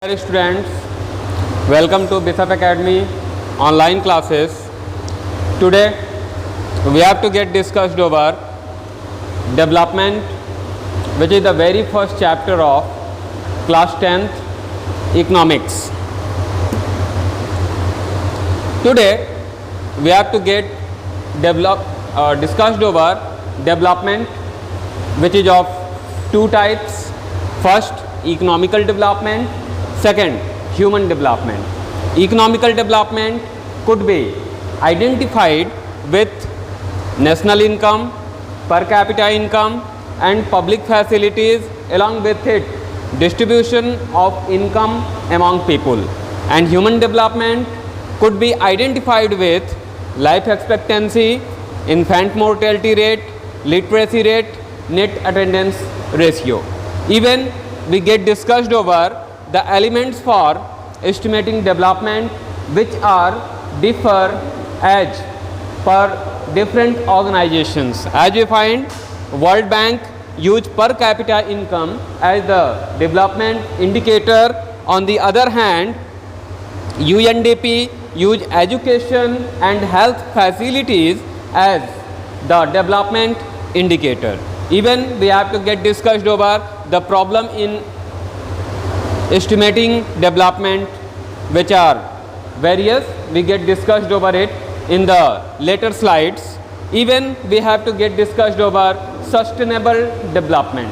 Dear students, welcome to BISAF Academy online classes. Today we have to get discussed over development, which is the very first chapter of class 10th economics. Today we have to get discussed over development, which is of two types. First, economical development. Second, human development. Economical development could be identified with national income, per capita income and public facilities, along with it distribution of income among people. And human development could be identified with life expectancy, infant mortality rate, literacy rate, net attendance ratio. Even we get discussed over the elements for estimating development, which are differ as per different organizations. As we find, World Bank use per capita income as the development indicator. On the other hand, UNDP use education and health facilities as the development indicator. Even we have to get discussed over the problem in estimating development, which are various. We get discussed over it in the later slides. Even we have to get discussed over sustainable development,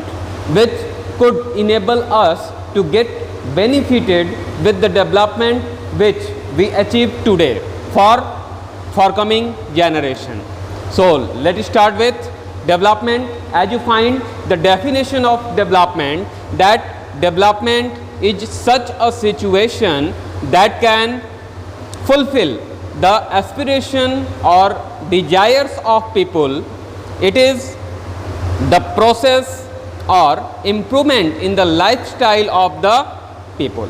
which could enable us to get benefited with the development which we achieve today for coming generation. So let's start with development. As you find the definition of development, that development is such a situation that can fulfill the aspiration or desires of people. It is the process or improvement in the lifestyle of the people.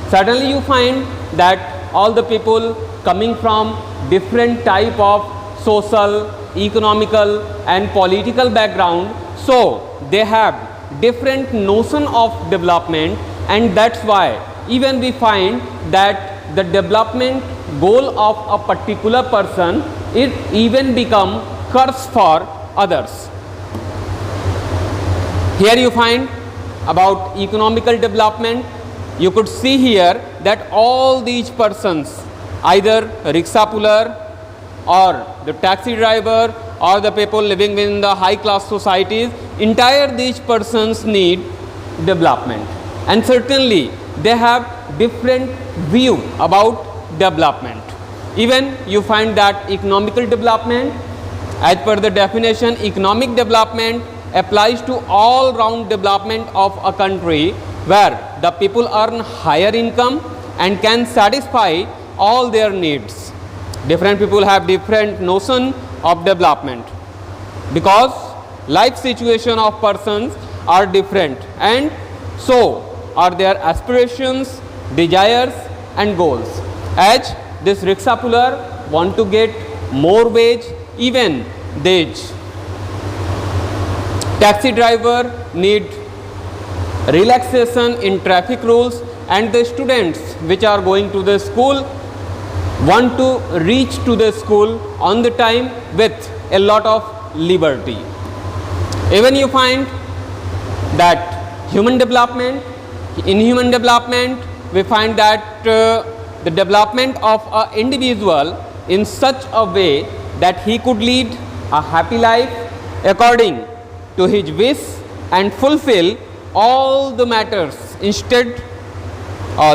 Certainly you find that all the people coming from different type of social, economical and political background, so they have different notion of development, and that's why even we find that the development goal of a particular person, it even become curse for others. Here you find about economical development. You could see here that all these persons, either rickshaw puller or the taxi driver or the people living within the high class societies, entire these persons need development, and certainly they have different view about development. Even you find that economical development, as per the definition, economic development applies to all round development of a country where the people earn higher income and can satisfy all their needs. Different people have different notion of development because life situation of persons are different, and so are their aspirations, desires and goals. As this rickshaw puller want to get more wage, even this taxi driver need relaxation in traffic rules, and the students which are going to the school want to reach to the school on the time with a lot of liberty. Even you find that human development, in human development we find that the development of an individual in such a way that he could lead a happy life according to his wish and fulfill all the matters instead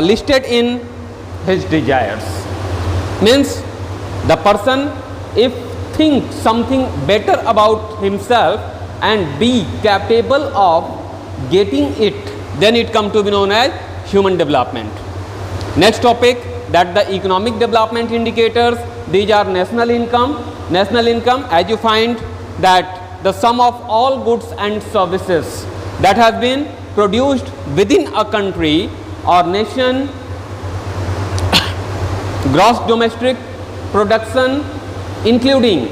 listed in his desires. Means the person if think something better about himself and be capable of getting it, then it come to be known as human development. Next topic, that the economic development indicators, these are national income. National income, as you find that the sum of all goods and services that has been produced within a country or nation, gross domestic production, including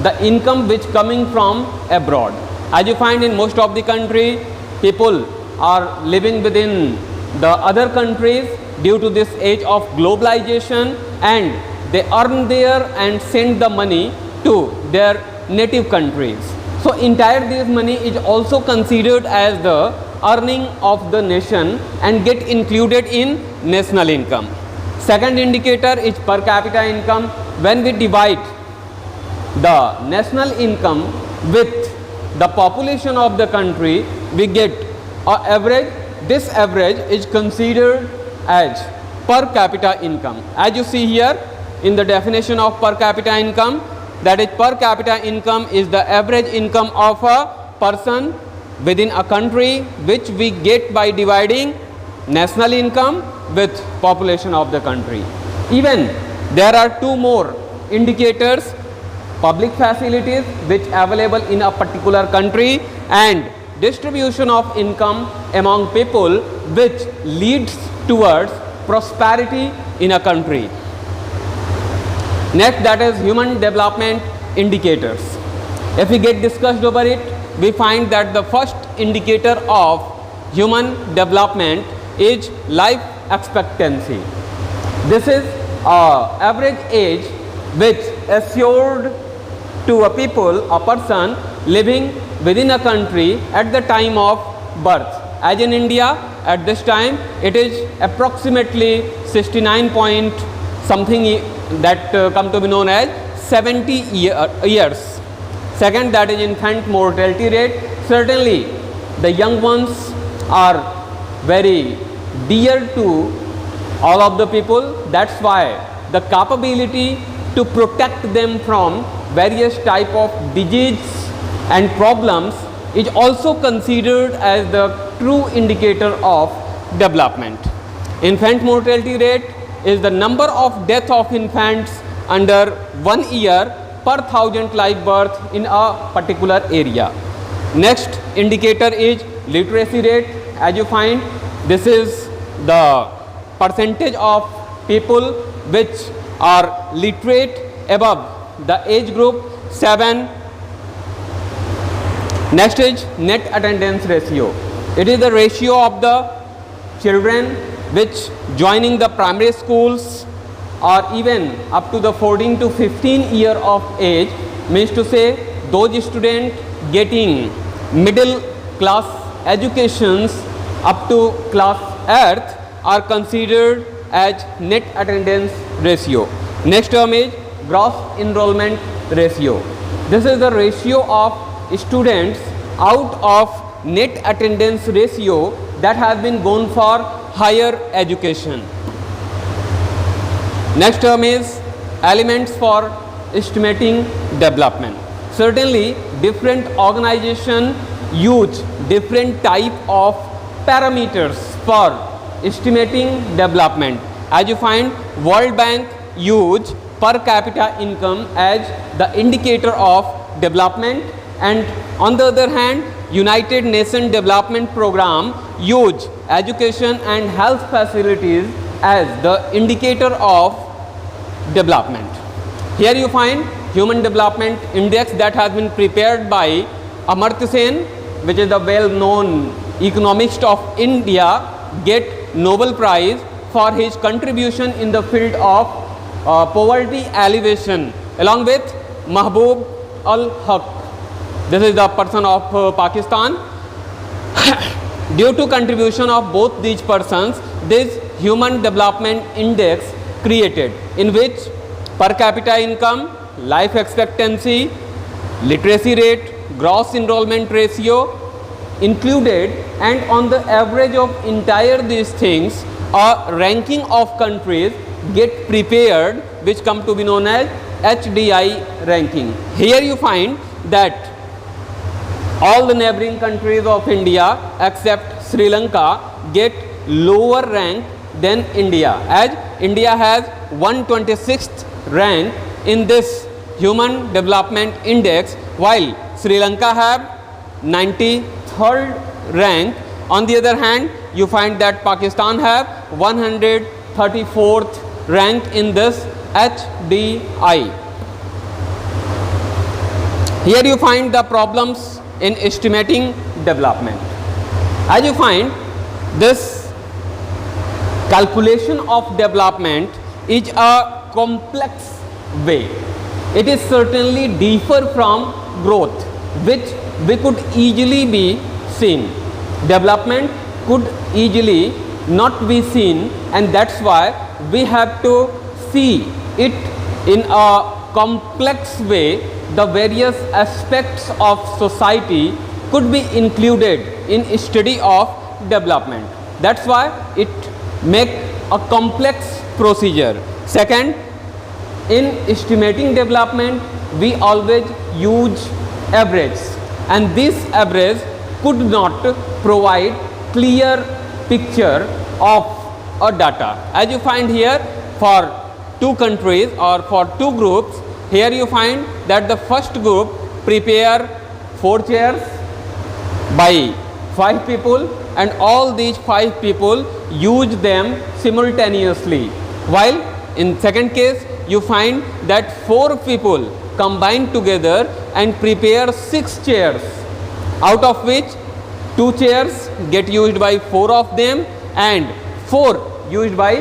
the income which coming from abroad. As you find in most of the country, people are living within the other countries due to this age of globalization, and they earn there and send the money to their native countries. So entire this money is also considered as the earning of the nation and get included in national income. Second indicator is per capita income. When we divide the national income with the population of the country, we get an average. This average is considered as per capita income. As you see here in the definition of per capita income, that is, per capita income is the average income of a person within a country, which we get by dividing national income with population of the country. Even there are two more indicators: public facilities which available in a particular country, and distribution of income among people, which leads towards prosperity in a country. Next, that is human development indicators. If we get discussed over it, we find that the first indicator of human development is life expectancy. This is average age which assured to a people, a person living within a country at the time of birth. As in India, at this time it is approximately 69 point something that come to be known as 70 years. Second, that is infant mortality rate. Certainly the young ones are very dear to all of the people. That's why the capability to protect them from various type of disease and problems is also considered as the true indicator of development. Infant mortality rate is the number of death of infants under 1 year per 1000 live birth in a particular area. Next indicator is literacy rate. As you find, this is the percentage of people which are literate above the age group 7. Next is net attendance ratio. It is the ratio of the children which joining the primary schools or even up to the 14 to 15 year of age, means to say those students getting middle class educations up to class 8th are considered as net attendance ratio. Next term is gross enrollment ratio. This is the ratio of students out of net attendance ratio that has been gone for higher education. Next term is elements for estimating development. Certainly different organization use different type of parameters for estimating development. As you find, World Bank use per capita income as the indicator of development, and on the other hand United Nations Development Program use education and health facilities as the indicator of development. Here you find Human Development Index that has been prepared by Amartya Sen, which is the well known economist of India, get Nobel Prize for his contribution in the field of poverty alleviation, along with Mahbub Al Haq. This is the person of Pakistan. Due to contribution of both these persons, this Human Development Index created, in which per capita income, life expectancy, literacy rate, gross enrollment ratio included, and on the average of entire these things a ranking of countries get prepared, which come to be known as HDI ranking. Here you find that all the neighboring countries of India except Sri Lanka get lower rank than India, as India has 126th rank in this Human Development Index, while Sri Lanka have 93rd rank. On the other hand, you find that Pakistan have 134th rank in this HDI. Here you find the problems in estimating development. As you find, this calculation of development is a complex way. It is certainly differ from growth, which we could easily be seen. Development could easily not be seen, and that's why we have to see it in a complex way. The various aspects of society could be included in study of development. That's why it make a complex procedure. Second, in estimating development, we always use average, and this average could not provide clear picture of a data. As you find here, for two countries or for two groups, here you find that the first group prepare 4 chairs by 5 people, and all these 5 people use them simultaneously, while in second case you find that 4 people combine together and prepare 6 chairs, out of which 2 chairs get used by 4 of them and 4 used by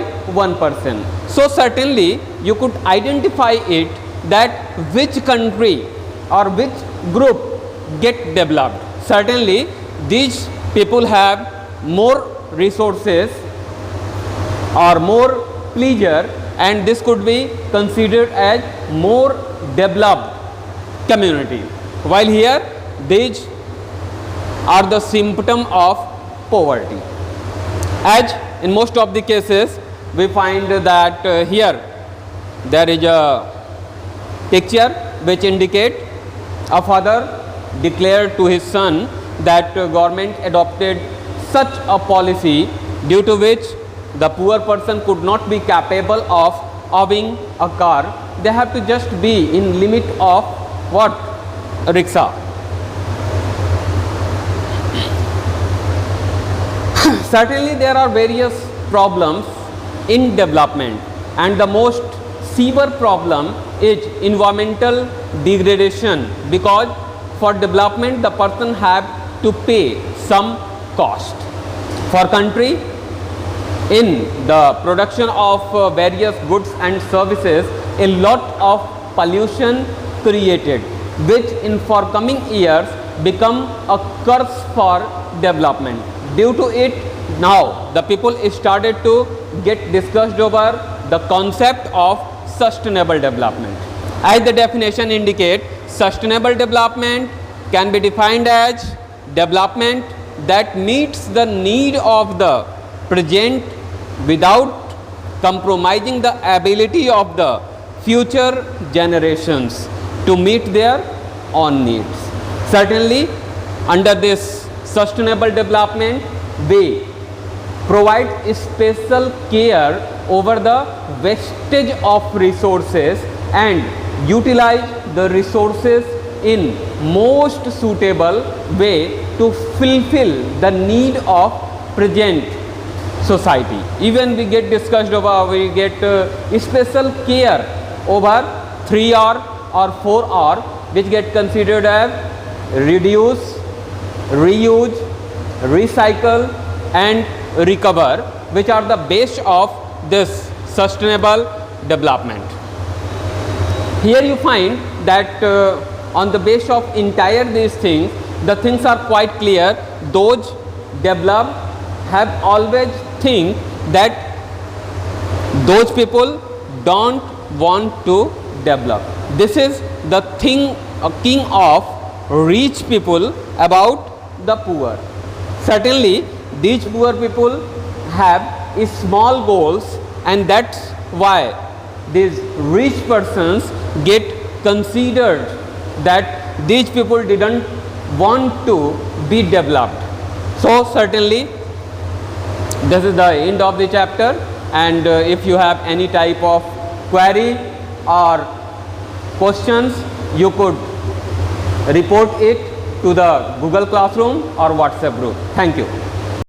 1 person. So certainly you could identify it that which country or which group get developed. Certainly these people have more resources or more pleasure, and this could be considered as more developed community, while here these are the symptom of poverty. As in most of the cases we find that here there is a picture which indicate a father declared to his son that government adopted such a policy due to which the poor person could not be capable of owning a car. They have to just be in limit of what? Rickshaw. Certainly there are various problems in development, and the most severe problem is environmental degradation, because for development the person have to pay some cost. For country, in the production of various goods and services, a lot of pollution created, which in forthcoming years become a curse for development. Due to it, now the people started to get discussed over the concept of sustainable development. As the definition indicate, sustainable development can be defined as development that meets the need of the present without compromising the ability of the future generations to meet their own needs. Certainly under this sustainable development, we provide special care over the wastage of resources and utilize the resources in most suitable way to fulfill the need of present society. Even we get discussed over, we get special care over 3R or 4R, which get considered as reduce, reuse, recycle and recover, which are the base of this sustainable development. Here you find that on the base of entire these things, the things are quite clear. Those developed have always think that those people don't want to develop. This is the thing, king of rich people about the poor. Certainly these poor people have small goals, and that's why these rich persons get considered that these people didn't want to be developed. So certainly this is the end of the chapter, and if you have any type of query or questions, you could report it to the Google Classroom or WhatsApp group. Thank you.